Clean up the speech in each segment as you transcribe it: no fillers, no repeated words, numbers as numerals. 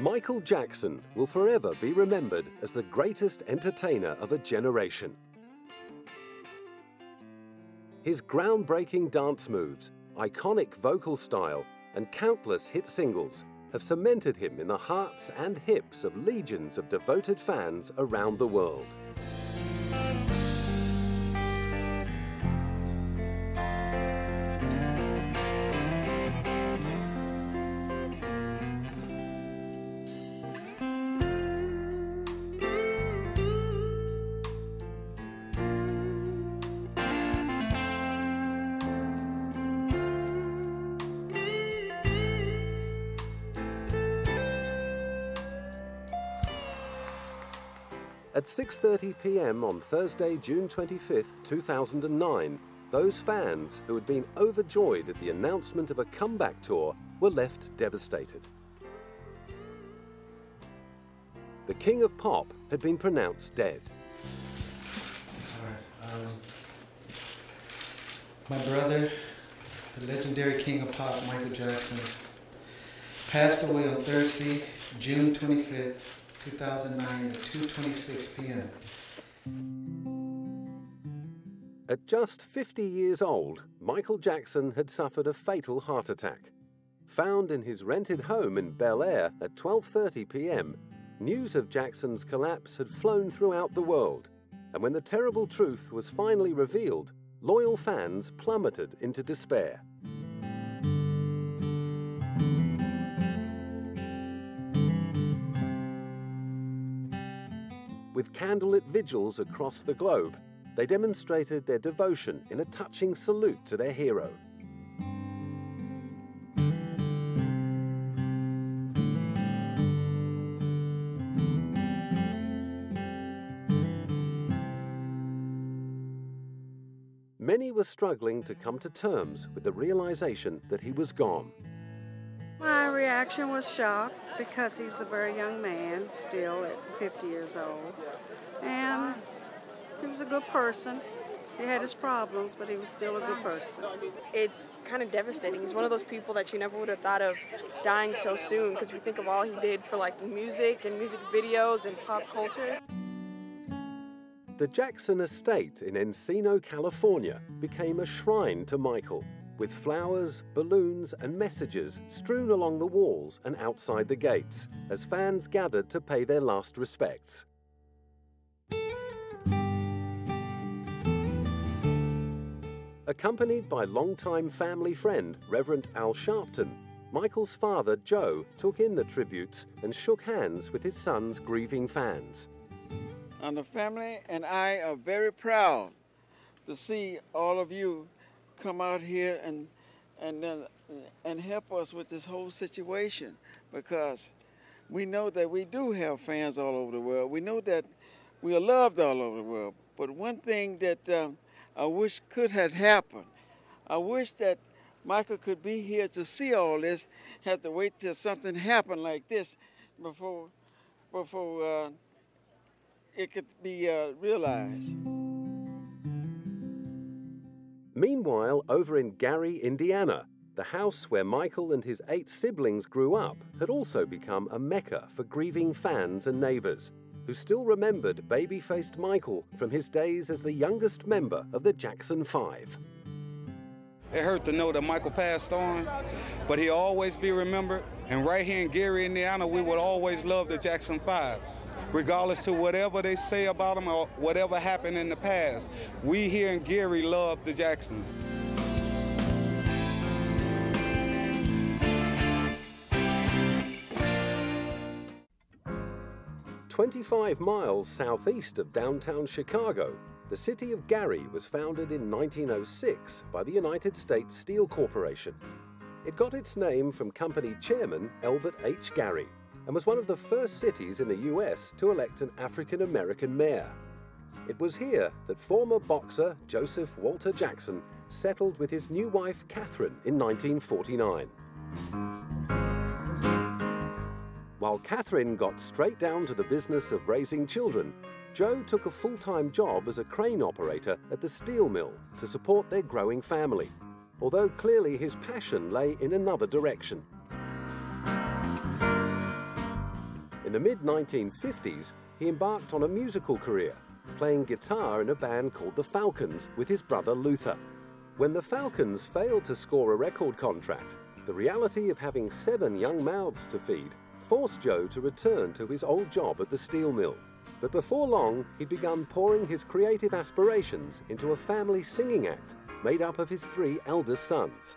Michael Jackson will forever be remembered as the greatest entertainer of a generation. His groundbreaking dance moves, iconic vocal style, and countless hit singles have cemented him in the hearts and hips of legions of devoted fans around the world. At 6:30 p.m. on Thursday, June 25, 2009, those fans who had been overjoyed at the announcement of a comeback tour were left devastated. The King of Pop had been pronounced dead. This is hard. My brother, the legendary King of Pop, Michael Jackson, passed away on Thursday, June 25th, 2009 at 2:26 p.m. At just 50 years old, Michael Jackson had suffered a fatal heart attack. Found in his rented home in Bel Air at 12:30 p.m., news of Jackson's collapse had flown throughout the world, and when the terrible truth was finally revealed, loyal fans plummeted into despair. With candlelit vigils across the globe, they demonstrated their devotion in a touching salute to their hero. Many were struggling to come to terms with the realization that he was gone. My reaction was shock because he's a very young man, still at 50 years old. And he was a good person. He had his problems, but he was still a good person. It's kind of devastating. He's one of those people that you never would have thought of dying so soon, because we think of all he did for like music and music videos and pop culture. The Jackson estate in Encino, California became a shrine to Michael, with flowers, balloons, and messages strewn along the walls and outside the gates as fans gathered to pay their last respects. Accompanied by longtime family friend Reverend Al Sharpton, Michael's father Joe took in the tributes and shook hands with his son's grieving fans. And the family and I are very proud to see all of you come out here and help us with this whole situation, because we know that we do have fans all over the world. We know that we are loved all over the world. But one thing that I wish could have happened, I wish that Michael could be here to see all this, have to wait till something happened like this before it could be realized. Meanwhile, over in Gary, Indiana, the house where Michael and his 8 siblings grew up had also become a mecca for grieving fans and neighbors, who still remembered baby-faced Michael from his days as the youngest member of the Jackson 5. It hurt to know that Michael passed on, but he'll always be remembered. And right here in Gary, Indiana, we would always love the Jackson 5s. Regardless to whatever they say about them or whatever happened in the past, we here in Gary love the Jacksons. "25 miles southeast of downtown Chicago, the city of Gary was founded in 1906 by the United States Steel Corporation. It got its name from company chairman Elbert H. Gary and was one of the first cities in the U.S. to elect an African-American mayor. It was here that former boxer Joseph Walter Jackson settled with his new wife Catherine in 1949. While Catherine got straight down to the business of raising children, Joe took a full-time job as a crane operator at the steel mill to support their growing family, although clearly his passion lay in another direction. In the mid-1950s, he embarked on a musical career, playing guitar in a band called the Falcons with his brother Luther. When the Falcons failed to score a record contract, the reality of having 7 young mouths to feed forced Joe to return to his old job at the steel mill. But before long, he'd begun pouring his creative aspirations into a family singing act made up of his 3 eldest sons.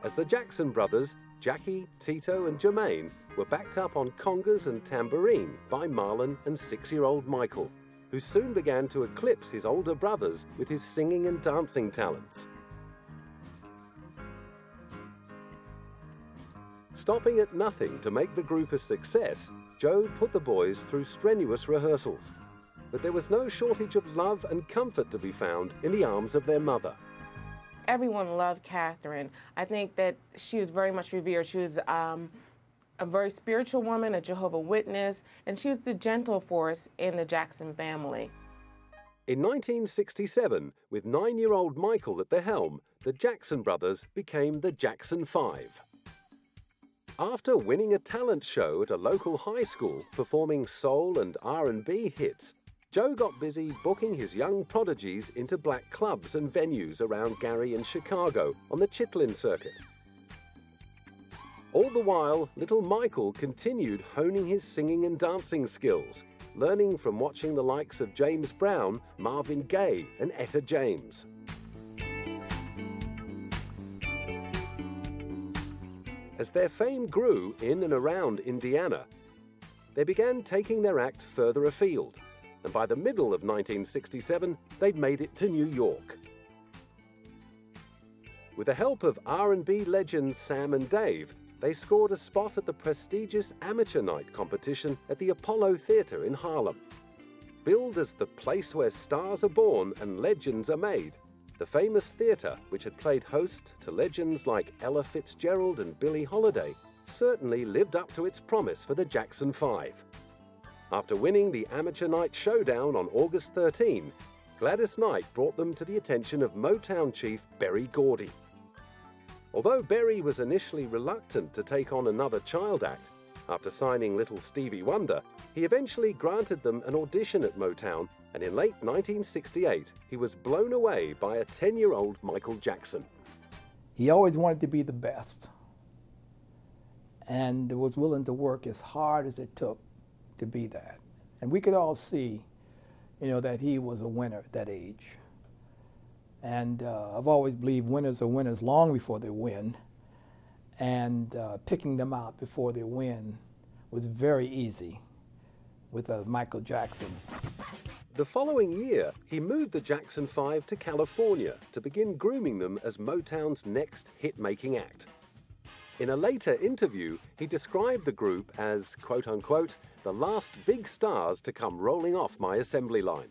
As the Jackson brothers, Jackie, Tito and Jermaine, were backed up on congas and tambourine by Marlon and 6-year-old Michael, who soon began to eclipse his older brothers with his singing and dancing talents. Stopping at nothing to make the group a success, Joe put the boys through strenuous rehearsals. But there was no shortage of love and comfort to be found in the arms of their mother. Everyone loved Catherine. I think that she was very much revered. She was a very spiritual woman, a Jehovah's Witness, and she was the gentle force in the Jackson family. In 1967, with 9-year-old Michael at the helm, the Jackson brothers became the Jackson 5. After winning a talent show at a local high school performing soul and R&B hits, Joe got busy booking his young prodigies into black clubs and venues around Gary and Chicago on the Chitlin circuit. All the while, little Michael continued honing his singing and dancing skills, learning from watching the likes of James Brown, Marvin Gaye and Etta James. As their fame grew in and around Indiana, they began taking their act further afield, and by the middle of 1967, they'd made it to New York. With the help of R&B legends Sam and Dave, they scored a spot at the prestigious Amateur Night competition at the Apollo Theatre in Harlem. Billed as the place where stars are born and legends are made, the famous theatre, which had played host to legends like Ella Fitzgerald and Billie Holiday, certainly lived up to its promise for the Jackson 5. After winning the Amateur Night Showdown on August 13, Gladys Knight brought them to the attention of Motown chief Berry Gordy. Although Berry was initially reluctant to take on another child act, after signing Little Stevie Wonder, he eventually granted them an audition at Motown, and in late 1968, he was blown away by a 10-year-old Michael Jackson. He always wanted to be the best, and was willing to work as hard as it took to be that. And we could all see, that he was a winner at that age. And I've always believed winners are winners long before they win, and picking them out before they win was very easy with Michael Jackson. The following year, he moved the Jackson 5 to California to begin grooming them as Motown's next hit-making act. In a later interview, he described the group as, quote-unquote, the last big stars to come rolling off my assembly line.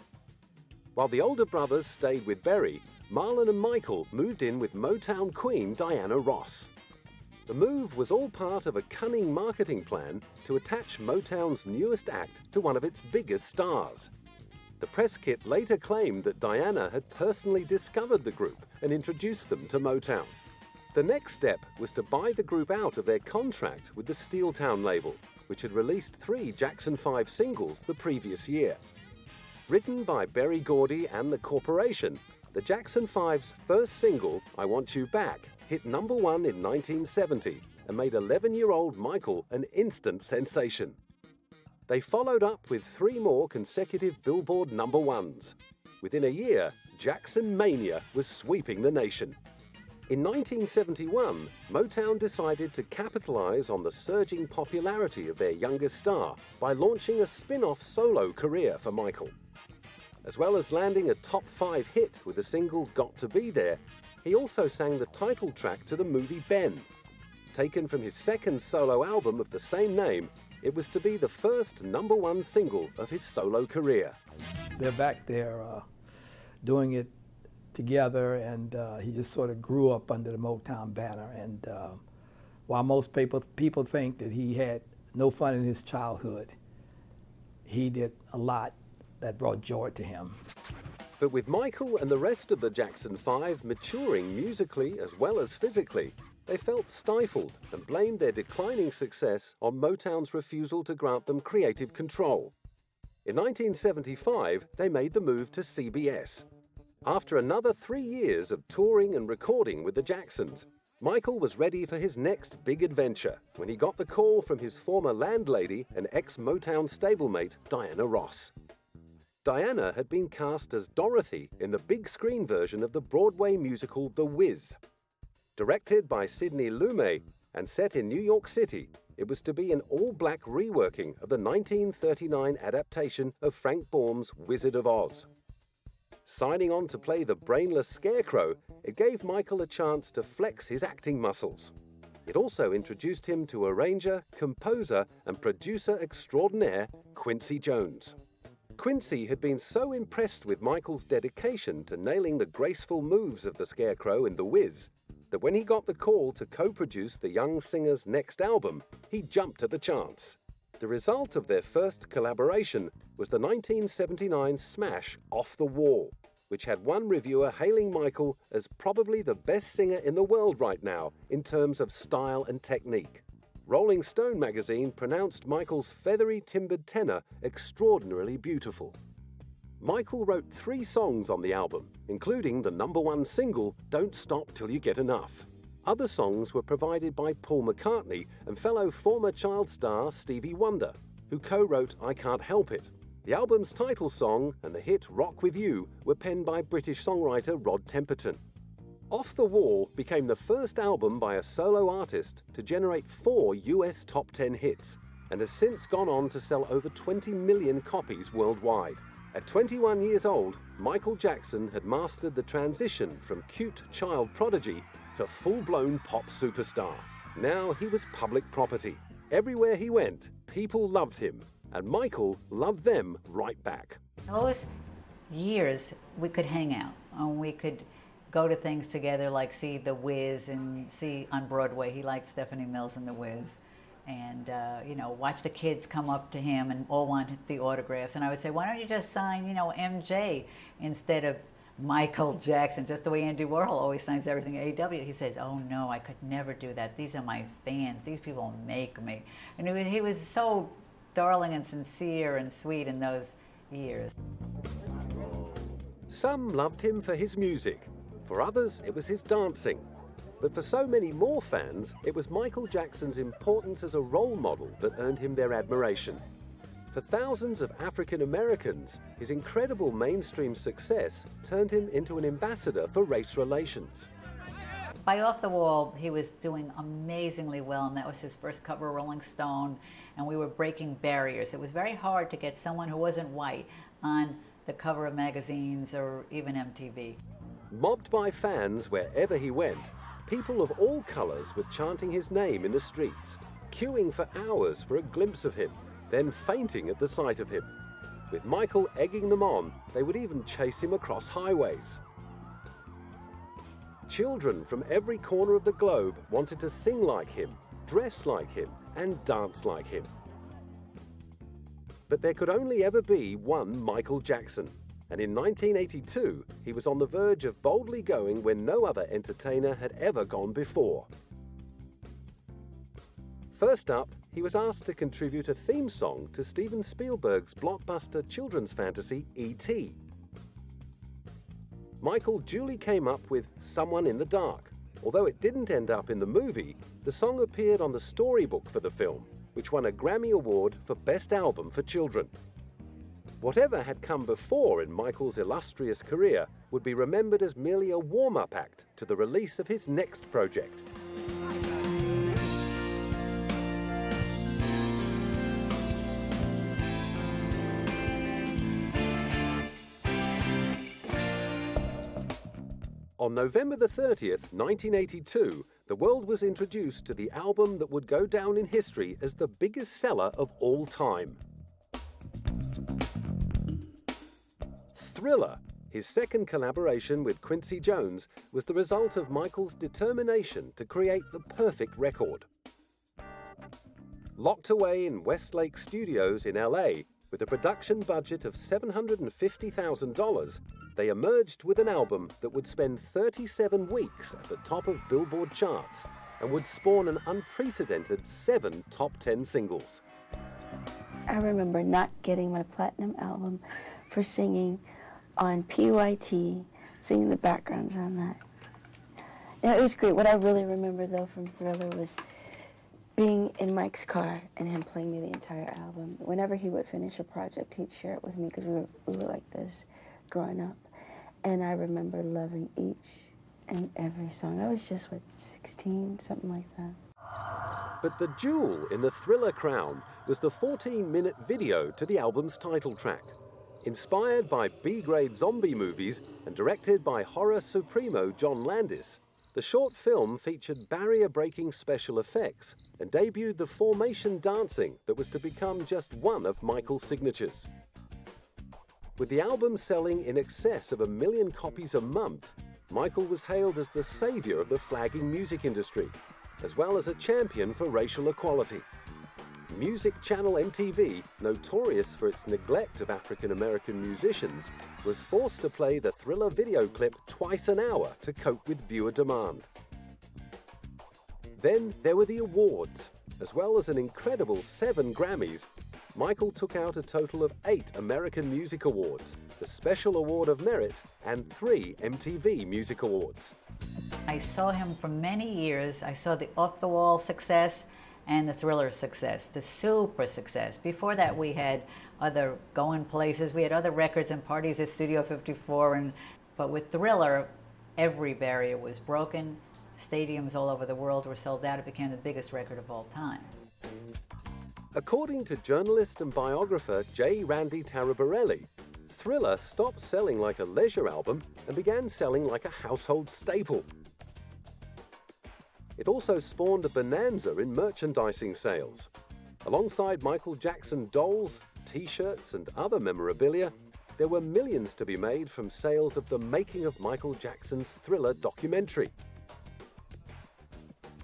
While the older brothers stayed with Berry, Marlon and Michael moved in with Motown queen Diana Ross. The move was all part of a cunning marketing plan to attach Motown's newest act to one of its biggest stars. The press kit later claimed that Diana had personally discovered the group and introduced them to Motown. The next step was to buy the group out of their contract with the Steeltown label, which had released 3 Jackson 5 singles the previous year. Written by Berry Gordy and the Corporation, the Jackson 5's first single, I Want You Back, hit #1 in 1970 and made 11-year-old Michael an instant sensation. They followed up with 3 more consecutive Billboard #1s. Within a year, Jackson Mania was sweeping the nation. In 1971, Motown decided to capitalize on the surging popularity of their youngest star by launching a spin-off solo career for Michael. As well as landing a top 5 hit with the single Got to Be There, he also sang the title track to the movie Ben. Taken from his second solo album of the same name, it was to be the first #1 single of his solo career. They're back there doing it together, and he just sort of grew up under the Motown banner. And while most people think that he had no fun in his childhood, he did a lot that brought joy to him. But with Michael and the rest of the Jackson 5 maturing musically as well as physically, They felt stifled and blamed their declining success on Motown's refusal to grant them creative control. In 1975, they made the move to CBS. After another 3 years of touring and recording with the Jacksons, Michael was ready for his next big adventure when he got the call from his former landlady and ex-Motown stablemate, Diana Ross. Diana had been cast as Dorothy in the big screen version of the Broadway musical The Wiz. Directed by Sidney Lumet and set in New York City, it was to be an all-black reworking of the 1939 adaptation of Frank Baum's Wizard of Oz. Signing on to play the brainless Scarecrow, it gave Michael a chance to flex his acting muscles. It also introduced him to arranger, composer, and producer extraordinaire Quincy Jones. Quincy had been so impressed with Michael's dedication to nailing the graceful moves of the Scarecrow in The Wiz that when he got the call to co-produce the young singer's next album, he jumped at the chance. The result of their first collaboration was the 1979 smash Off the Wall, which had one reviewer hailing Michael as probably the best singer in the world right now in terms of style and technique. Rolling Stone magazine pronounced Michael's feathery timbered tenor extraordinarily beautiful. Michael wrote 3 songs on the album, including the #1 single, Don't Stop Till You Get Enough. Other songs were provided by Paul McCartney and fellow former child star Stevie Wonder, who co-wrote I Can't Help It. The album's title song and the hit Rock With You were penned by British songwriter Rod Temperton. Off the Wall became the first album by a solo artist to generate 4 US top 10 hits and has since gone on to sell over 20 million copies worldwide. At 21 years old, Michael Jackson had mastered the transition from cute child prodigy to full-blown pop superstar. Now he was public property. Everywhere he went, people loved him, and Michael loved them right back. Those years, we could hang out, and we could go to things together, like see The Wiz and see on Broadway. He liked Stephanie Mills and The Wiz. And, you know, watch the kids come up to him and all want the autographs. And I would say, why don't you just sign, you know, MJ instead of Michael Jackson, just the way Andy Warhol always signs everything at AW. He says, oh no, I could never do that. These are my fans. These people make me. And he was so darling and sincere and sweet in those years. Some loved him for his music. For others, it was his dancing. But for so many more fans, it was Michael Jackson's importance as a role model that earned him their admiration. For thousands of African Americans, his incredible mainstream success turned him into an ambassador for race relations. By Off the Wall, he was doing amazingly well, and that was his first cover of Rolling Stone, and we were breaking barriers. It was very hard to get someone who wasn't white on the cover of magazines or even MTV. Mobbed by fans wherever he went, people of all colors were chanting his name in the streets, queuing for hours for a glimpse of him, then fainting at the sight of him. With Michael egging them on, they would even chase him across highways. Children from every corner of the globe wanted to sing like him, dress like him, and dance like him. But there could only ever be one Michael Jackson. And in 1982, he was on the verge of boldly going where no other entertainer had ever gone before. First up, he was asked to contribute a theme song to Steven Spielberg's blockbuster children's fantasy, E.T. Michael duly came up with Someone in the Dark. Although it didn't end up in the movie, the song appeared on the storybook for the film, which won a Grammy Award for Best Album for Children. Whatever had come before in Michael's illustrious career would be remembered as merely a warm-up act to the release of his next project. On November the 30th, 1982, the world was introduced to the album that would go down in history as the biggest seller of all time. Thriller, his second collaboration with Quincy Jones, was the result of Michael's determination to create the perfect record. Locked away in Westlake Studios in LA, with a production budget of $750,000, they emerged with an album that would spend 37 weeks at the top of Billboard charts and would spawn an unprecedented 7 top 10 singles. I remember not getting my platinum album for singing on PYT, singing the backgrounds on that. Yeah, it was great. What I really remember, though, from Thriller was being in Mike's car and him playing me the entire album. Whenever he would finish a project, he'd share it with me because we were like this growing up. And I remember loving each and every song. I was just, what, 16, something like that. But the jewel in the Thriller crown was the 14-minute video to the album's title track. Inspired by B-grade zombie movies and directed by horror supremo John Landis, the short film featured barrier-breaking special effects and debuted the formation dancing that was to become just one of Michael's signatures. With the album selling in excess of 1 million copies a month, Michael was hailed as the savior of the flagging music industry, as well as a champion for racial equality. Music channel MTV, notorious for its neglect of African-American musicians, was forced to play the Thriller video clip twice an hour to cope with viewer demand. Then there were the awards. As well as an incredible 7 Grammys, Michael took out a total of 8 American Music Awards, the Special Award of Merit, and 3 MTV Music Awards. I saw him for many years. I saw the off-the-wall success and the Thriller success, the super success. Before that, we had other going places. We had other records and parties at Studio 54. But with Thriller, every barrier was broken. Stadiums all over the world were sold out. It became the biggest record of all time. According to journalist and biographer J. Randy Taraborelli, Thriller stopped selling like a leisure album and began selling like a household staple. It also spawned a bonanza in merchandising sales. Alongside Michael Jackson dolls, T-shirts, and other memorabilia, there were millions to be made from sales of the making of Michael Jackson's Thriller documentary.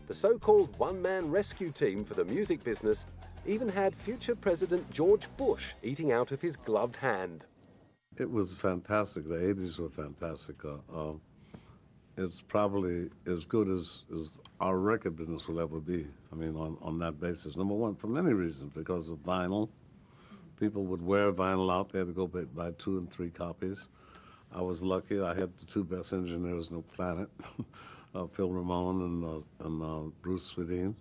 The so-called one-man rescue team for the music business even had future President George Bush eating out of his gloved hand. It was fantastic. The 80s were fantastic. It's probably as good as our record business will ever be. I mean, on that basis. Number one, for many reasons, because of vinyl. People would wear vinyl out there to go buy 2 and 3 copies. I was lucky. I had the 2 best engineers on the planet, Phil Ramone and Bruce Swedien,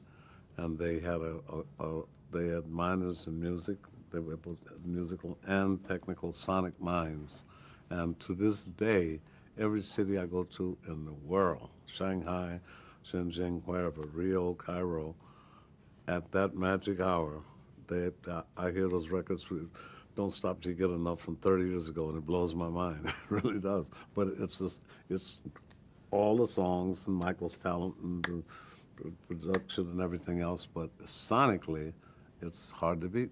and they had minors in music. They were both musical and technical sonic minds. And to this day, every city I go to in the world, Shanghai, Shenzhen, wherever, Rio, Cairo, at that magic hour, I hear those records, Don't Stop Till You Get Enough from 30 years ago, and it blows my mind. It really does. But it's all the songs and Michael's talent and the production and everything else, but sonically, it's hard to beat.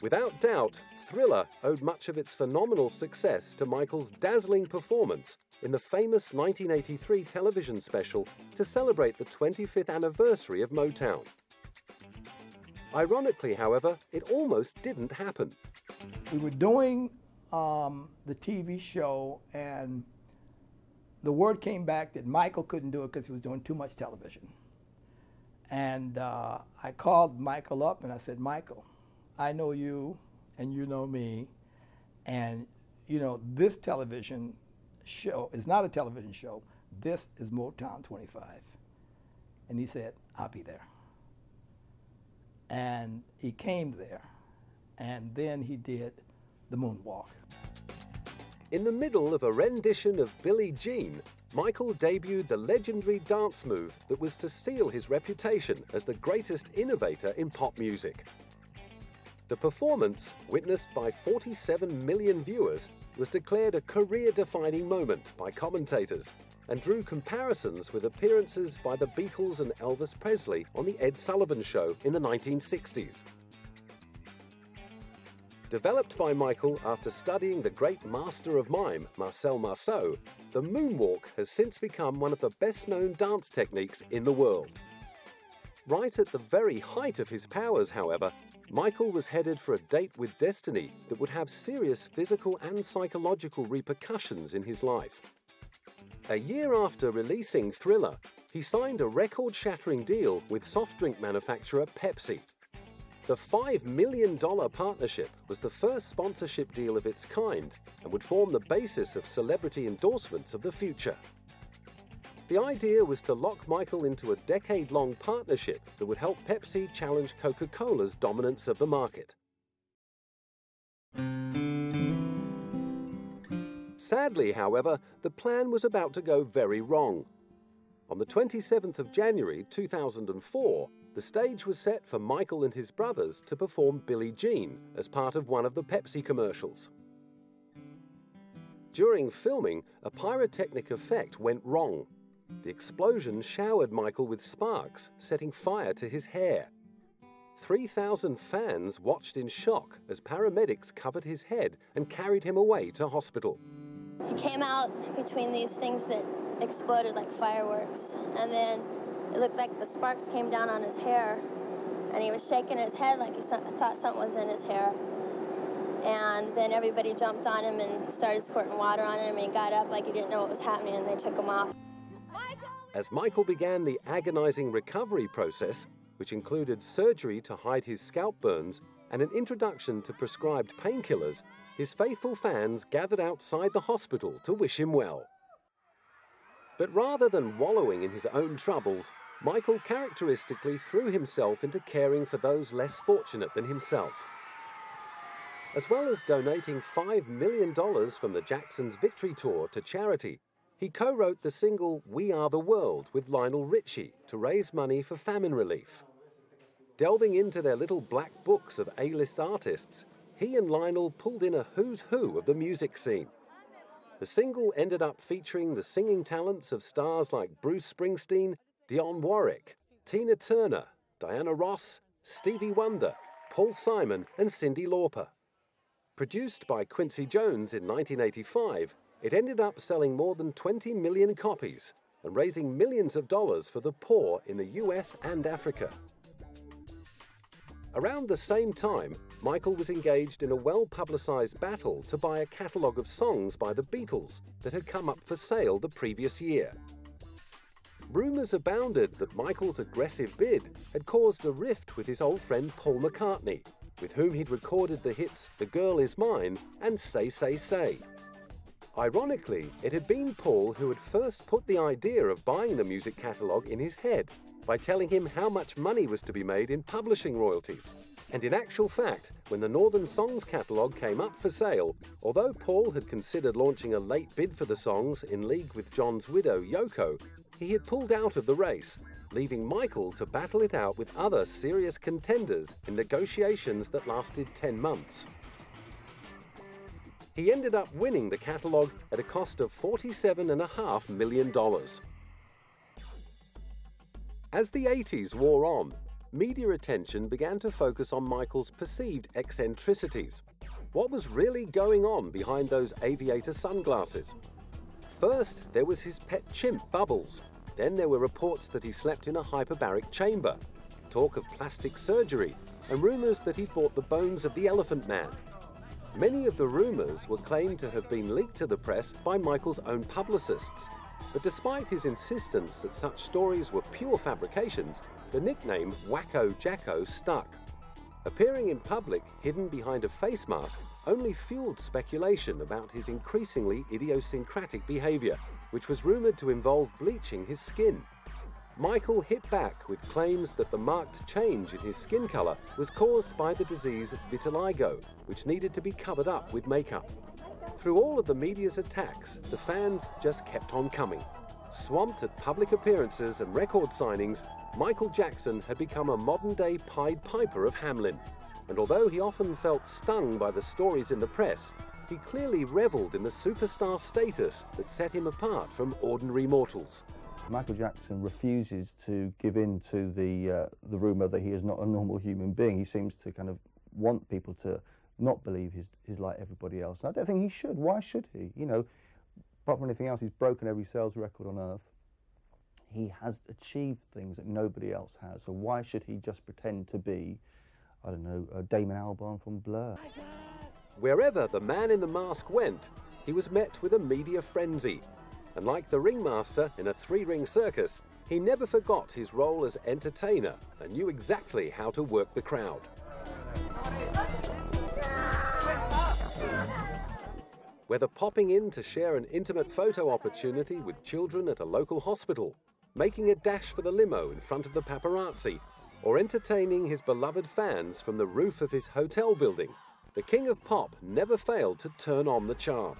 Without doubt, Thriller owed much of its phenomenal success to Michael's dazzling performance in the famous 1983 television special to celebrate the 25th anniversary of Motown. Ironically, however, it almost didn't happen. We were doing the TV show, and the word came back that Michael couldn't do it because he was doing too much television. And I called Michael up and I said, Michael, I know you and you know me, and you know this television show is not a television show. This is Motown 25. And he said, I'll be there. And he came there, and then he did the moonwalk. In the middle of a rendition of Billie Jean, Michael debuted the legendary dance move that was to seal his reputation as the greatest innovator in pop music. The performance, witnessed by 47 million viewers, was declared a career-defining moment by commentators and drew comparisons with appearances by the Beatles and Elvis Presley on The Ed Sullivan Show in the 1960s. Developed by Michael after studying the great master of mime, Marcel Marceau, the moonwalk has since become one of the best-known dance techniques in the world. Right at the very height of his powers, however, Michael was headed for a date with destiny that would have serious physical and psychological repercussions in his life. A year after releasing Thriller, he signed a record-shattering deal with soft drink manufacturer Pepsi. The $5 million partnership was the first sponsorship deal of its kind and would form the basis of celebrity endorsements of the future. The idea was to lock Michael into a decade-long partnership that would help Pepsi challenge Coca-Cola's dominance of the market. Sadly, however, the plan was about to go very wrong. On the 27th of January 2004, the stage was set for Michael and his brothers to perform Billie Jean as part of one of the Pepsi commercials. During filming, a pyrotechnic effect went wrong. The explosion showered Michael with sparks, setting fire to his hair. 3,000 fans watched in shock as paramedics covered his head and carried him away to hospital. He came out between these things that exploded like fireworks, and then it looked like the sparks came down on his hair, and he was shaking his head like he thought something was in his hair. And then everybody jumped on him and started squirting water on him, and he got up like he didn't know what was happening, and they took him off. As Michael began the agonizing recovery process, which included surgery to hide his scalp burns and an introduction to prescribed painkillers, his faithful fans gathered outside the hospital to wish him well. But rather than wallowing in his own troubles, Michael characteristically threw himself into caring for those less fortunate than himself. As well as donating $5 million from the Jacksons' Victory Tour to charity, he co-wrote the single We Are the World with Lionel Richie to raise money for famine relief. Delving into their little black books of A-list artists, he and Lionel pulled in a who's who of the music scene. The single ended up featuring the singing talents of stars like Bruce Springsteen, Dionne Warwick, Tina Turner, Diana Ross, Stevie Wonder, Paul Simon and Cyndi Lauper. Produced by Quincy Jones in 1985, it ended up selling more than 20 million copies and raising millions of dollars for the poor in the US and Africa. Around the same time, Michael was engaged in a well-publicized battle to buy a catalogue of songs by the Beatles that had come up for sale the previous year. Rumours abounded that Michael's aggressive bid had caused a rift with his old friend Paul McCartney, with whom he'd recorded the hits The Girl Is Mine and Say, Say, Say. Ironically, it had been Paul who had first put the idea of buying the music catalogue in his head by telling him how much money was to be made in publishing royalties. And in actual fact, when the Northern Songs catalogue came up for sale, although Paul had considered launching a late bid for the songs in league with John's widow, Yoko, he had pulled out of the race, leaving Michael to battle it out with other serious contenders in negotiations that lasted 10 months. He ended up winning the catalogue at a cost of $47.5 million. As the 80s wore on, media attention began to focus on Michael's perceived eccentricities. What was really going on behind those aviator sunglasses? First, there was his pet chimp, Bubbles. Then there were reports that he slept in a hyperbaric chamber, talk of plastic surgery, and rumours that he'd bought the bones of the Elephant Man. Many of the rumours were claimed to have been leaked to the press by Michael's own publicists. But despite his insistence that such stories were pure fabrications, the nickname Wacko Jacko stuck. Appearing in public hidden behind a face mask only fueled speculation about his increasingly idiosyncratic behaviour, which was rumoured to involve bleaching his skin. Michael hit back with claims that the marked change in his skin colour was caused by the disease vitiligo, which needed to be covered up with makeup. Through all of the media's attacks, the fans just kept on coming. Swamped at public appearances and record signings, Michael Jackson had become a modern-day Pied Piper of Hamelin. And although he often felt stung by the stories in the press, he clearly revelled in the superstar status that set him apart from ordinary mortals. Michael Jackson refuses to give in to the rumour that he is not a normal human being. He seems to kind of want people to not believe he's like everybody else. And I don't think he should. Why should he? You know, apart from anything else, he's broken every sales record on earth. He has achieved things that nobody else has. So why should he just pretend to be, I don't know, Damon Albarn from Blur? Wherever the man in the mask went, he was met with a media frenzy. and like the ringmaster in a three-ring circus, he never forgot his role as entertainer and knew exactly how to work the crowd. Whether popping in to share an intimate photo opportunity with children at a local hospital, making a dash for the limo in front of the paparazzi, or entertaining his beloved fans from the roof of his hotel building, the King of Pop never failed to turn on the charm.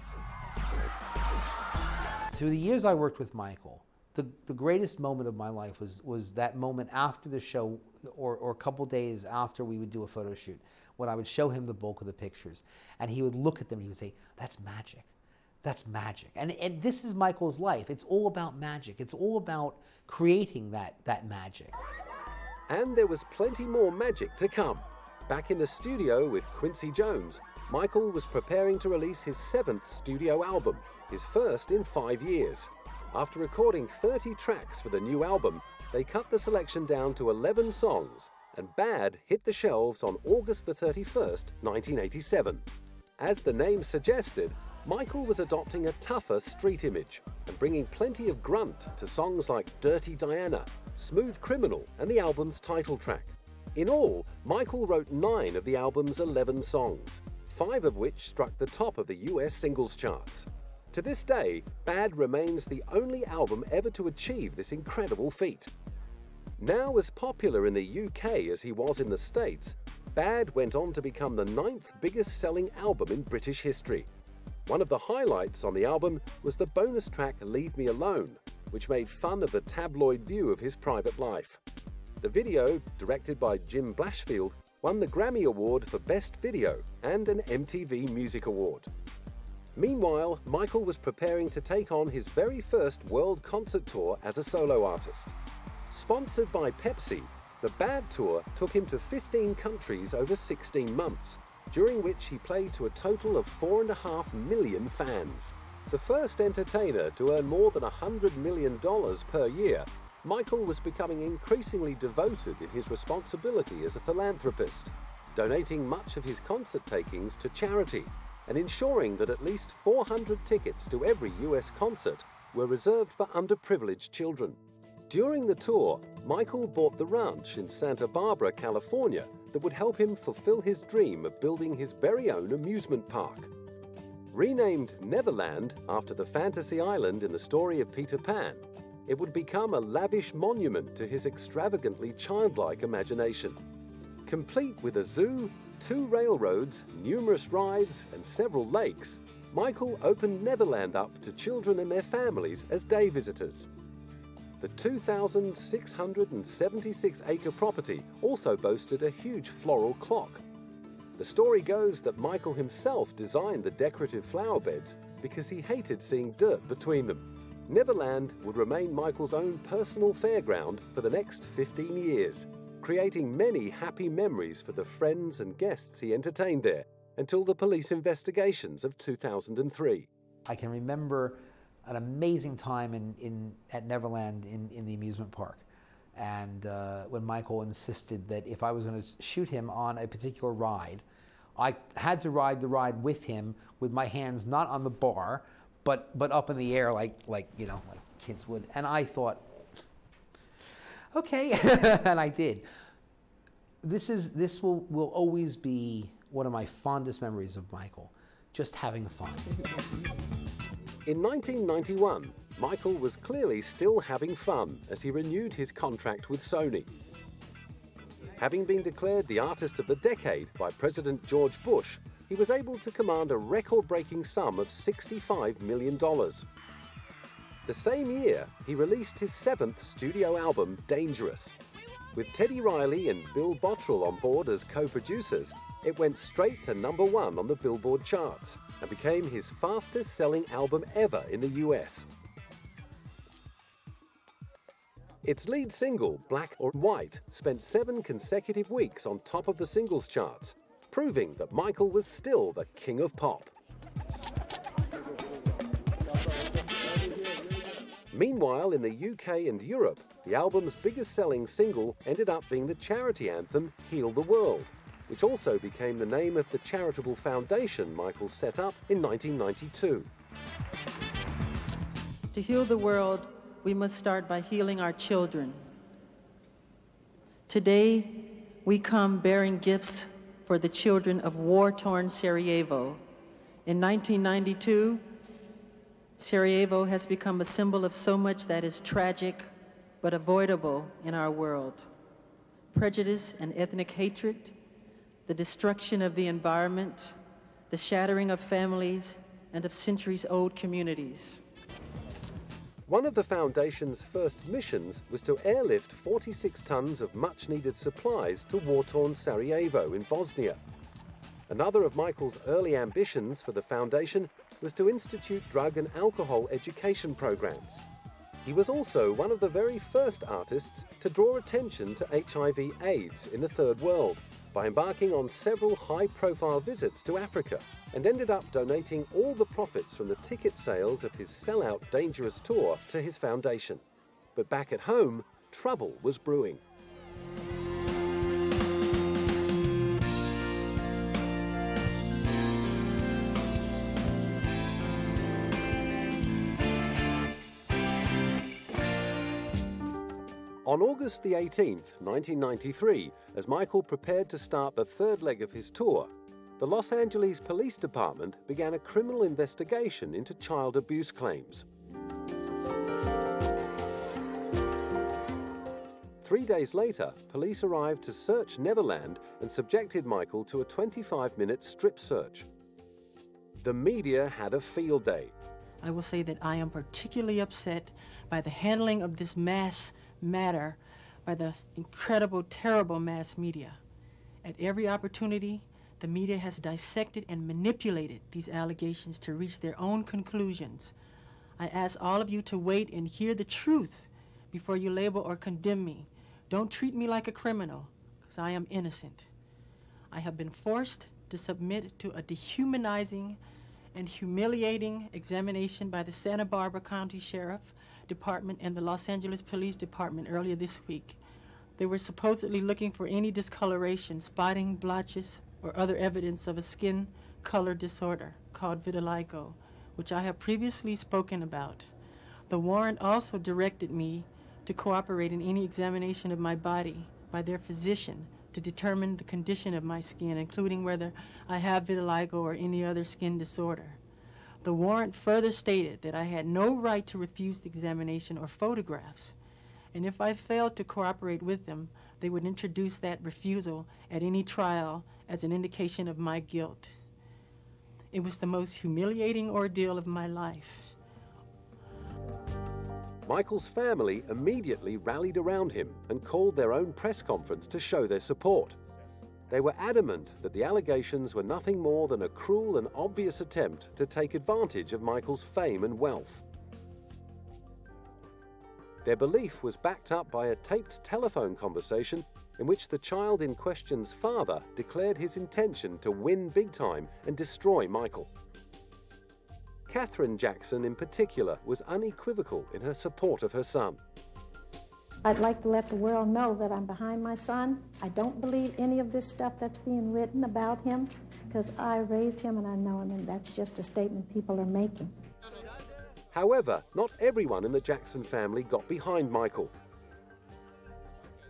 Through the years I worked with Michael, the greatest moment of my life was that moment after the show, or a couple days after we would do a photo shoot, when I would show him the bulk of the pictures, and he would look at them and he would say, "That's magic. That's magic." And this is Michael's life. It's all about magic. It's all about creating that magic. And there was plenty more magic to come. Back in the studio with Quincy Jones, Michael was preparing to release his 7th studio album, his first in 5 years. After recording 30 tracks for the new album, they cut the selection down to 11 songs, and Bad hit the shelves on August the 31st, 1987. As the name suggested, Michael was adopting a tougher street image and bringing plenty of grunt to songs like Dirty Diana, Smooth Criminal, and the album's title track. In all, Michael wrote 9 of the album's 11 songs, 5 of which struck the top of the US singles charts. To this day, Bad remains the only album ever to achieve this incredible feat. Now as popular in the UK as he was in the States, Bad went on to become the 9th biggest selling album in British history. One of the highlights on the album was the bonus track Leave Me Alone, which made fun of the tabloid view of his private life. The video, directed by Jim Blashfield, won the Grammy Award for Best Video and an MTV Music Award. Meanwhile, Michael was preparing to take on his very first world concert tour as a solo artist. Sponsored by Pepsi, the Bad Tour took him to 15 countries over 16 months, during which he played to a total of 4.5 million fans. The first entertainer to earn more than $100 million per year, Michael was becoming increasingly devoted in his responsibility as a philanthropist, donating much of his concert takings to charity and ensuring that at least 400 tickets to every US concert were reserved for underprivileged children. During the tour, Michael bought the ranch in Santa Barbara, California, that would help him fulfill his dream of building his very own amusement park. Renamed Neverland after the fantasy island in the story of Peter Pan, it would become a lavish monument to his extravagantly childlike imagination. Complete with a zoo, 2 railroads, numerous rides, and several lakes, Michael opened Neverland up to children and their families as day visitors. The 2,676-acre property also boasted a huge floral clock. The story goes that Michael himself designed the decorative flower beds because he hated seeing dirt between them. Neverland would remain Michael's own personal fairground for the next 15 years, creating many happy memories for the friends and guests he entertained there until the police investigations of 2003. I can remember an amazing time at Neverland in the amusement park. And when Michael insisted that if I was going to shoot him on a particular ride, I had to ride the ride with him with my hands not on the bar, but up in the air like kids would. And I thought, okay, and I did. This will always be one of my fondest memories of Michael, just having fun. In 1991, Michael was clearly still having fun as he renewed his contract with Sony. Having been declared the Artist of the Decade by President George Bush, he was able to command a record-breaking sum of $65 million. The same year, he released his 7th studio album, Dangerous. With Teddy Riley and Bill Bottrell on board as co-producers, it went straight to #1 on the Billboard charts and became his fastest-selling album ever in the US. Its lead single, Black or White, spent 7 consecutive weeks on top of the singles charts, proving that Michael was still the king of pop. Meanwhile, in the UK and Europe, the album's biggest-selling single ended up being the charity anthem, Heal the World, which also became the name of the charitable foundation Michael set up in 1992. To heal the world, we must start by healing our children. Today, we come bearing gifts for the children of war-torn Sarajevo. In 1992, Sarajevo has become a symbol of so much that is tragic but avoidable in our world. Prejudice and ethnic hatred, the destruction of the environment, the shattering of families and of centuries-old communities. One of the Foundation's first missions was to airlift 46 tons of much-needed supplies to war-torn Sarajevo in Bosnia. Another of Michael's early ambitions for the Foundation was to institute drug and alcohol education programs. He was also one of the very first artists to draw attention to HIV/AIDS in the Third World by embarking on several high-profile visits to Africa, and ended up donating all the profits from the ticket sales of his sellout dangerous tour to his foundation. But back at home, trouble was brewing. On August the 18th, 1993, as Michael prepared to start the third leg of his tour, the Los Angeles Police Department began a criminal investigation into child abuse claims. 3 days later, police arrived to search Neverland and subjected Michael to a 25-minute strip search. The media had a field day. I will say that I am particularly upset by the handling of this mass matter by the incredible, terrible mass media. At every opportunity, the media has dissected and manipulated these allegations to reach their own conclusions. I ask all of you to wait and hear the truth before you label or condemn me. Don't treat me like a criminal, because I am innocent. I have been forced to submit to a dehumanizing and humiliating examination by the Santa Barbara County Sheriff Department and the Los Angeles Police Department earlier this week. They were supposedly looking for any discoloration, spotting, blotches, or other evidence of a skin color disorder called vitiligo, which I have previously spoken about. The warrant also directed me to cooperate in any examination of my body by their physician to determine the condition of my skin, including whether I have vitiligo or any other skin disorder. The warrant further stated that I had no right to refuse the examination or photographs, and if I failed to cooperate with them, they would introduce that refusal at any trial as an indication of my guilt. It was the most humiliating ordeal of my life. Michael's family immediately rallied around him and called their own press conference to show their support. They were adamant that the allegations were nothing more than a cruel and obvious attempt to take advantage of Michael's fame and wealth. Their belief was backed up by a taped telephone conversation in which the child in question's father declared his intention to win big time and destroy Michael. Catherine Jackson in particular was unequivocal in her support of her son. I'd like to let the world know that I'm behind my son. I don't believe any of this stuff that's being written about him because I raised him and I know him, and that's just a statement people are making. However, not everyone in the Jackson family got behind Michael.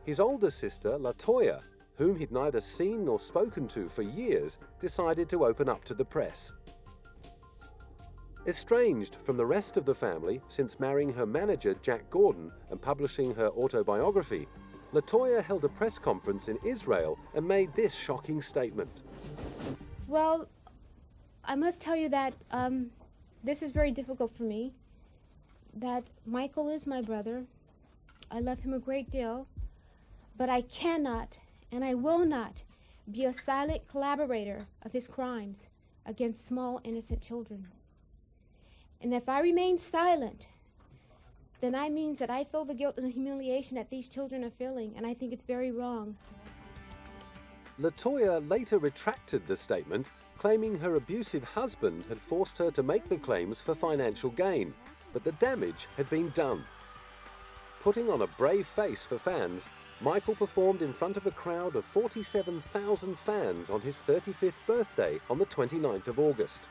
His older sister, LATOYA, whom he'd neither seen nor spoken to for years, decided to open up to the press. Estranged from the rest of the family since marrying her manager Jack Gordon and publishing her autobiography, LATOYA held a press conference in Israel and made this shocking statement. Well, I must tell you that this is very difficult for me, that Michael is my brother. I love him a great deal, but I cannot and I will not be a silent collaborator of his crimes against small, innocent children. And if I remain silent, then that means that I feel the guilt and the humiliation that these children are feeling, and I think it's very wrong. LATOYA later retracted the statement, claiming her abusive husband had forced her to make the claims for financial gain, but the damage had been done. Putting on a brave face for fans, Michael performed in front of a crowd of 47,000 fans on his 35th birthday on the 29th of August.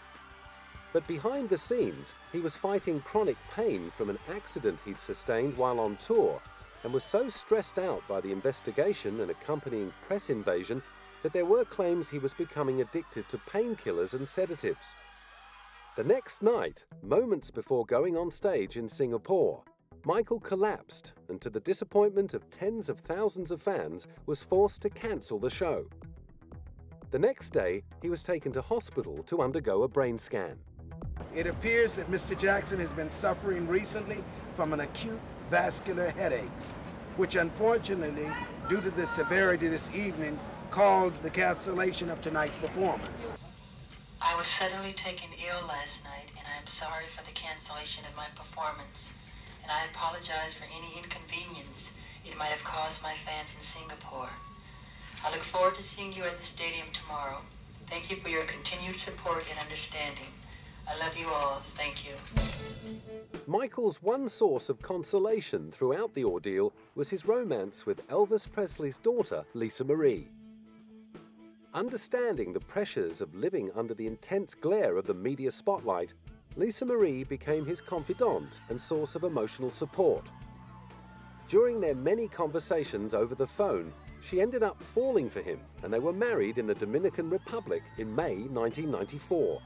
But behind the scenes, he was fighting chronic pain from an accident he'd sustained while on tour, and was so stressed out by the investigation and accompanying press invasion that there were claims he was becoming addicted to painkillers and sedatives. The next night, moments before going on stage in Singapore, Michael collapsed and, to the disappointment of tens of thousands of fans, was forced to cancel the show. The next day, he was taken to hospital to undergo a brain scan. It appears that Mr. Jackson has been suffering recently from an acute vascular headaches, which unfortunately, due to the severity this evening, caused the cancellation of tonight's performance. I was suddenly taken ill last night, and I am sorry for the cancellation of my performance, and I apologize for any inconvenience it might have caused my fans in Singapore. I look forward to seeing you at the stadium tomorrow. Thank you for your continued support and understanding. I love you all. Thank you. Michael's one source of consolation throughout the ordeal was his romance with Elvis Presley's daughter, Lisa Marie. Understanding the pressures of living under the intense glare of the media spotlight, Lisa Marie became his confidant and source of emotional support. During their many conversations over the phone, she ended up falling for him, and they were married in the Dominican Republic in May 1994.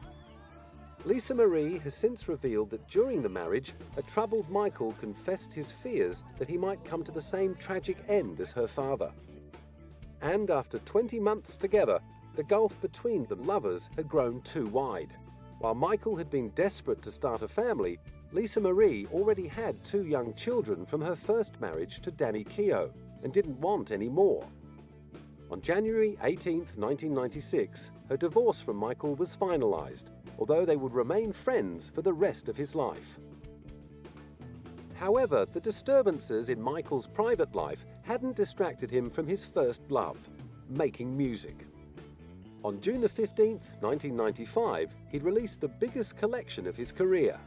Lisa Marie has since revealed that during the marriage, a troubled Michael confessed his fears that he might come to the same tragic end as her father. And after 20 months together, the gulf between the lovers had grown too wide. While Michael had been desperate to start a family, Lisa Marie already had 2 young children from her first marriage to Danny Keogh and didn't want any more. On January 18, 1996, her divorce from Michael was finalized, although they would remain friends for the rest of his life. However, the disturbances in Michael's private life hadn't distracted him from his first love, making music. On June 15, 1995, he'd released the biggest collection of his career.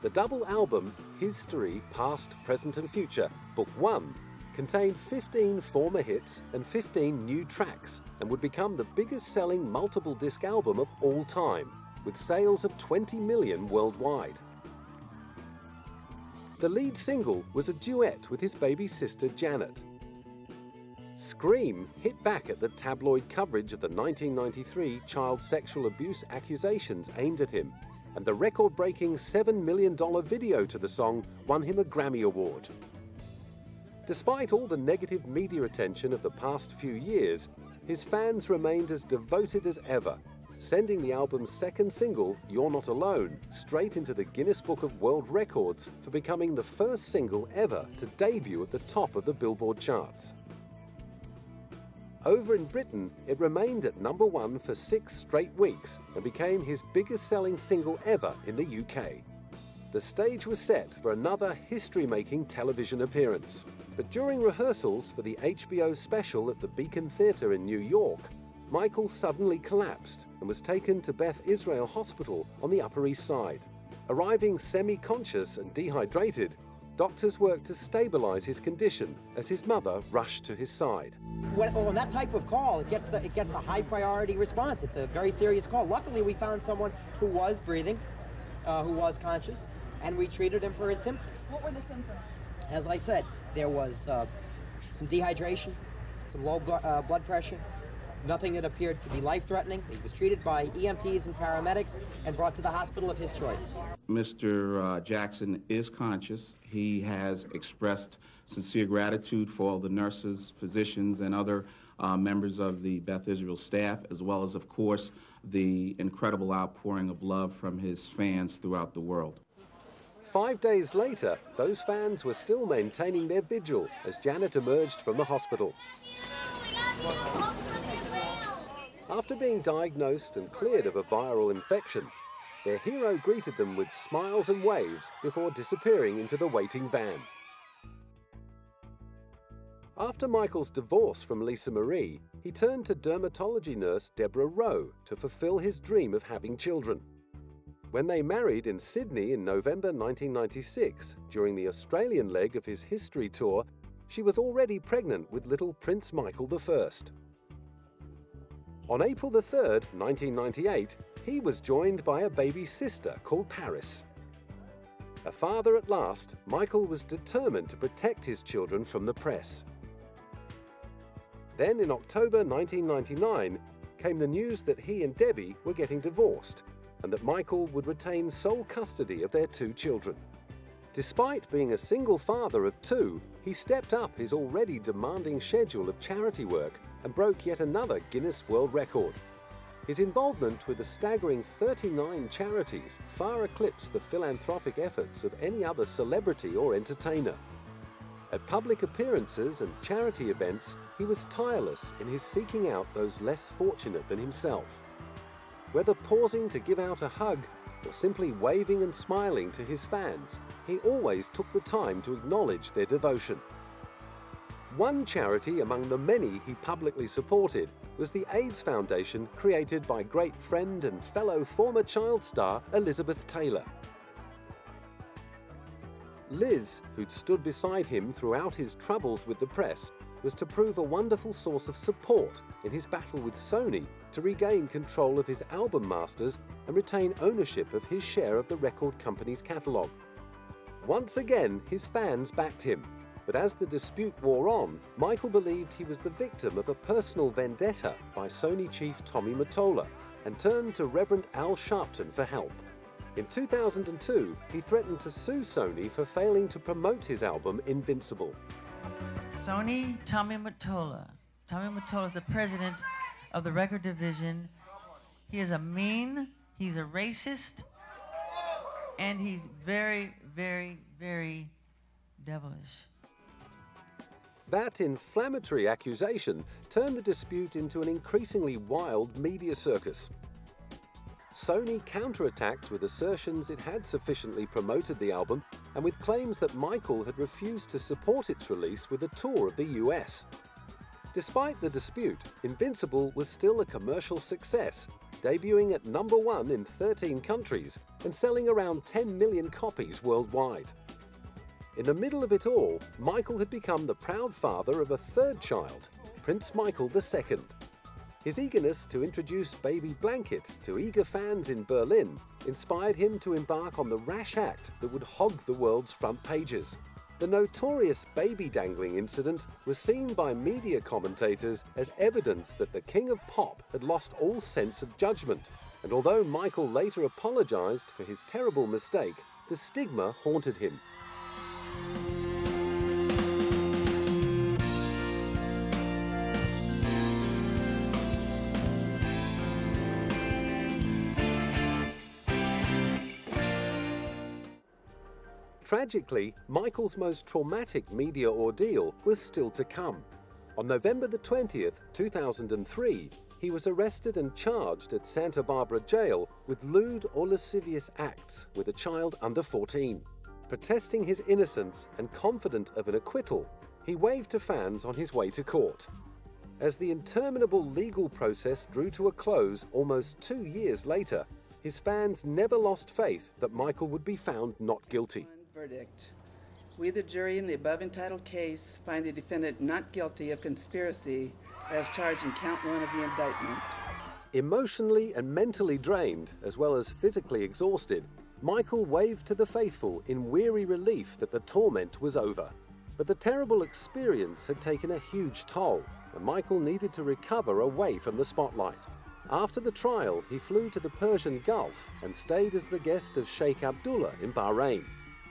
The double album, History, Past, Present and Future, Book 1, contained 15 former hits and 15 new tracks, and would become the biggest-selling multiple-disc album of all time, with sales of 20 million worldwide. The lead single was a duet with his baby sister Janet. Scream hit back at the tabloid coverage of the 1993 child sexual abuse accusations aimed at him, and the record-breaking $7 million video to the song won him a Grammy Award. Despite all the negative media attention of the past few years, his fans remained as devoted as ever, sending the album's second single, You're Not Alone, straight into the Guinness Book of World Records for becoming the first single ever to debut at the top of the Billboard charts. Over in Britain, it remained at #1 for 6 straight weeks and became his biggest-selling single ever in the UK. The stage was set for another history-making television appearance. But during rehearsals for the HBO special at the Beacon Theatre in New York, Michael suddenly collapsed and was taken to BETH Israel Hospital on the Upper East Side. Arriving semi-conscious and dehydrated, doctors worked to stabilize his condition as his mother rushed to his side. On that type of call, it gets a high priority response. It's a very serious call. Luckily, we found someone who was breathing, who was conscious, and we treated him for his symptoms. What were the symptoms? As I said, there was some dehydration, some low blood pressure, nothing that appeared to be life-threatening. He was treated by EMTs and paramedics and brought to the hospital of his choice. Mr. Jackson is conscious. He has expressed sincere gratitude for all the nurses, physicians, and other members of the BETH Israel staff, as well as, of course, the incredible outpouring of love from his fans throughout the world. 5 days later, those fans were still maintaining their vigil as Janet emerged from the hospital. After being diagnosed and cleared of a viral infection, their hero greeted them with smiles and waves before disappearing into the waiting van. After Michael's divorce from Lisa Marie, he turned to dermatology nurse Deborah Rowe to fulfill his dream of having children. When they married in Sydney in November 1996, during the Australian leg of his history tour, she was already pregnant with little Prince Michael I. On April 3, 1998, he was joined by a baby sister called Paris. A father at last, Michael was determined to protect his children from the press. Then in October 1999 came the news that he and Debbie were getting divorced and that Michael would retain sole custody of their 2 children. Despite being a single father of 2, he stepped up his already demanding schedule of charity work and broke yet another Guinness World Record. His involvement with a staggering 39 charities far eclipsed the philanthropic efforts of any other celebrity or entertainer. At public appearances and charity events, he was tireless in his seeking out those less fortunate than himself. Whether pausing to give out a hug or simply waving and smiling to his fans, he always took the time to acknowledge their devotion. One charity among the many he publicly supported was the AIDS Foundation created by great friend and fellow former child star Elizabeth Taylor. Liz, who'd stood beside him throughout his troubles with the press, was to prove a wonderful source of support in his battle with Sony to regain control of his album masters and retain ownership of his share of the record company's catalogue. Once again, his fans backed him, but as the dispute wore on, Michael believed he was the victim of a personal vendetta by Sony chief Tommy Mottola and turned to Reverend Al Sharpton for help. In 2002, he threatened to sue Sony for failing to promote his album Invincible. Sony, Tommy Mottola. Tommy Mottola is the president of the record division. He is a mean, he's a racist, and he's very, very, very devilish. That inflammatory accusation turned the dispute into an increasingly wild media circus. Sony counterattacked with assertions it had sufficiently promoted the album and with claims that Michael had refused to support its release with a tour of the US. Despite the dispute, Invincible was still a commercial success, debuting at #1 in 13 countries and selling around 10 million copies worldwide. In the middle of it all, Michael had become the proud father of a 3rd child, Prince Michael II. His eagerness to introduce baby Blanket to eager fans in Berlin inspired him to embark on the rash act that would hog the world's front pages. The notorious baby dangling incident was seen by media commentators as evidence that the King of Pop had lost all sense of judgment, and although Michael later apologized for his terrible mistake, the stigma haunted him. Tragically, Michael's most traumatic media ordeal was still to come. On November the 20th, 2003, he was arrested and charged at Santa Barbara Jail with lewd or lascivious acts with a child under 14. Protesting his innocence and confident of an acquittal, he waved to fans on his way to court. As the interminable legal process drew to a close almost 2 years later, his fans never lost faith that Michael would be found not guilty. Verdict. We, the jury in the above entitled case, find the defendant not guilty of conspiracy as charged in count 1 of the indictment. Emotionally and mentally drained, as well as physically exhausted, Michael waved to the faithful in weary relief that the torment was over. But the terrible experience had taken a huge toll, and Michael needed to recover away from the spotlight. After the trial, he flew to the Persian Gulf and stayed as the guest of Sheikh Abdullah in Bahrain.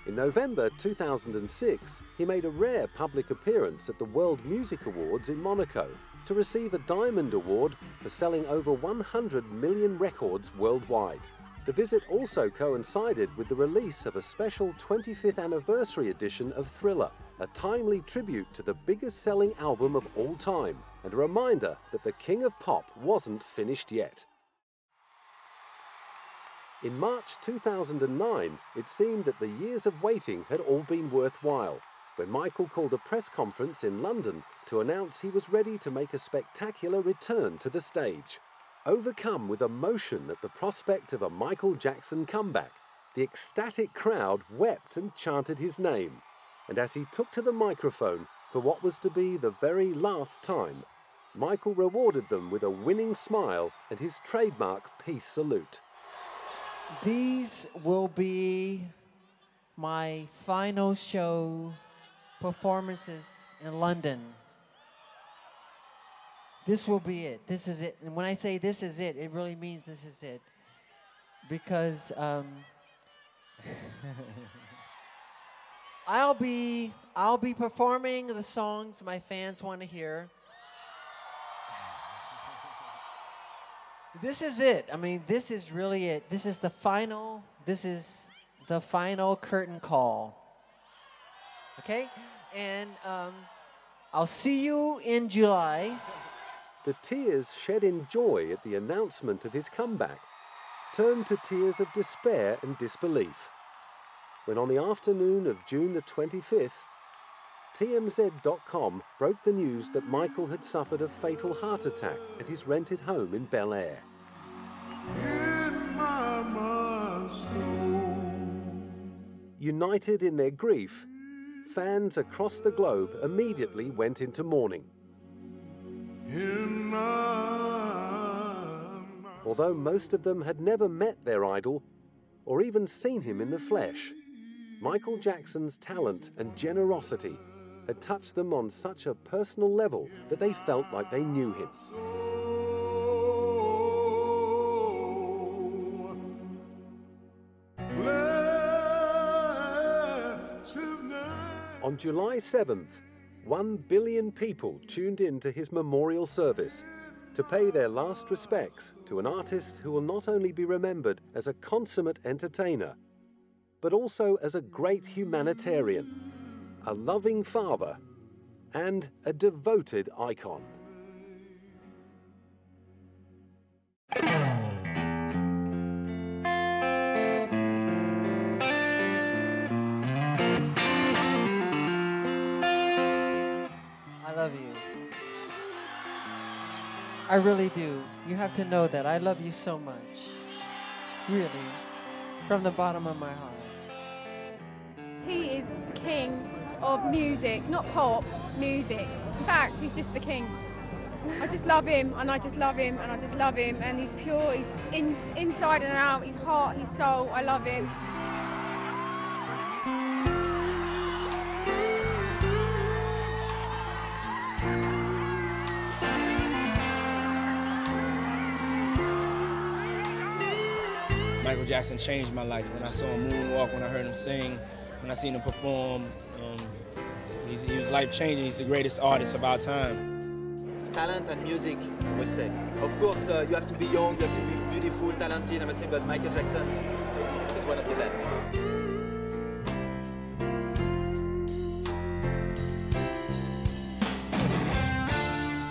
In November 2006, he made a rare public appearance at the World Music Awards in Monaco to receive a Diamond Award for selling over 100 million records worldwide. The visit also coincided with the release of a special 25th anniversary edition of Thriller, a timely tribute to the biggest-selling album of all time, and a reminder that the King of Pop wasn't finished yet. In March 2009, it seemed that the years of waiting had all been worthwhile, when Michael called a press conference in London to announce he was ready to make a spectacular return to the stage. Overcome with emotion at the prospect of a Michael Jackson comeback, the ecstatic crowd wept and chanted his name. And as he took to the microphone for what was to be the very last time, Michael rewarded them with a winning smile and his trademark peace salute. These will be my final show performances in London. This will be it. This is it. And when I say this is it, it really means this is it. Because I'll be performing the songs my fans want to hear. This is it. I mean, this is really it. This is the final curtain call. Okay? And I'll see you in July. The tears shed in joy at the announcement of his comeback turned to tears of despair and disbelief when on the afternoon of June the 25th, TMZ.com broke the news that Michael had suffered a fatal heart attack at his rented home in Bel Air. United in their grief, fans across the globe immediately went into mourning. Although most of them had never met their idol or even seen him in the flesh, Michael Jackson's talent and generosity had touched them on such a personal level that they felt like they knew him. On July 7th, 1 billion people tuned in to his memorial service to pay their last respects to an artist who will not only be remembered as a consummate entertainer, but also as a great humanitarian, a loving father, and a devoted icon. I love you. I really do. You have to know that. I love you so much. Really. From the bottom of my heart. He is the king of music, not pop, music. In fact, he's just the king. I just love him, and I just love him, and I just love him, and he's pure, he's inside and out, his heart, his soul, I love him. Michael Jackson changed my life. When I saw him moonwalk, when I heard him sing, when I seen him perform, he was life-changing. He's the greatest artist of our time. Talent and music will stay. Of course, you have to be young, you have to be beautiful, talented, I'm saying, but Michael Jackson is one of the best.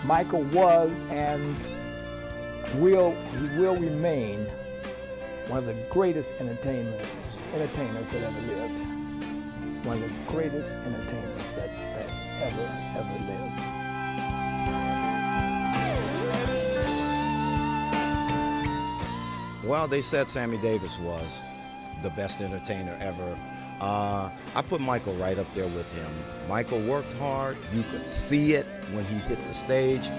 Michael was and he will remain one of the greatest entertainers that ever lived. One of the greatest entertainers that ever lived. Well, they said Sammy Davis was the best entertainer ever. I put Michael right up there with him. Michael worked hard. You could see it when he hit the stage.